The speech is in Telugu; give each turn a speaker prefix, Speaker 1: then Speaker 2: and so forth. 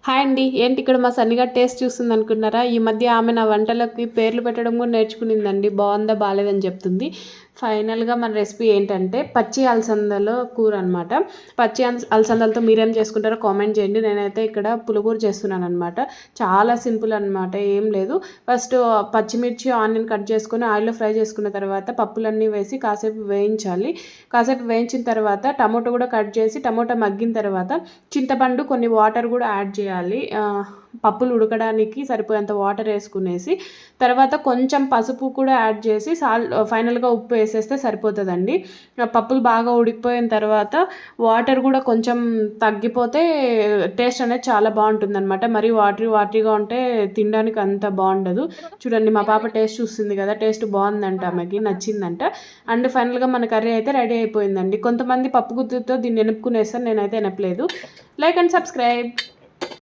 Speaker 1: హాయ్ అండి. ఏంటి ఇక్కడ మా సన్నిగా టేస్ట్ చూస్తుంది అనుకున్నారా? ఈ మధ్య ఆమె నా వంటలకి పేర్లు పెట్టడం కూడా నేర్చుకునిందండి. బాగుందా బాలేదని చెప్తుంది. ఫైనల్గా మన రెసిపీ ఏంటంటే పచ్చి అలసందల కూర అనమాట. పచ్చి అలసందలతో మీరేం చేసుకుంటారో కామెంట్ చేయండి. నేనైతే ఇక్కడ పులిహోర చేస్తున్నాను అనమాట. చాలా సింపుల్ అనమాట, ఏం లేదు. ఫస్ట్ పచ్చిమిర్చి ఆనియన్ కట్ చేసుకొని ఆయిల్లో ఫ్రై చేసుకున్న తర్వాత పప్పులన్నీ వేసి కాసేపు వేయించాలి. కాసేపు వేయించిన తర్వాత టమోటో కూడా కట్ చేసి టమోటా మగ్గిన తర్వాత చింతపండు కొన్ని వాటర్ కూడా యాడ్ చేయాలి. పప్పులు ఉడకడానికి సరిపోయేంత వాటర్ వేసుకునేసి తర్వాత కొంచెం పసుపు కూడా యాడ్ చేసి ఫైనల్గా ఉప్పు వేసేస్తే సరిపోతుందండి. పప్పులు బాగా ఉడికిపోయిన తర్వాత వాటర్ కూడా కొంచెం తగ్గిపోతే టేస్ట్ అనేది చాలా బాగుంటుంది అనమాట. మరి వాటరీగా ఉంటే తినడానికి అంత బాగుండదు. చూడండి, మా పాప టేస్ట్ చూస్తుంది కదా, టేస్ట్ బాగుందంట, ఆమెకి నచ్చిందంట. అండ్ ఫైనల్గా మన కర్రీ అయితే రెడీ అయిపోయిందండి. కొంతమంది పప్పు గుత్తితో దీన్ని ఎనుపుకునేస్తారు, నేనైతే ఎనపలేదు. Like and subscribe.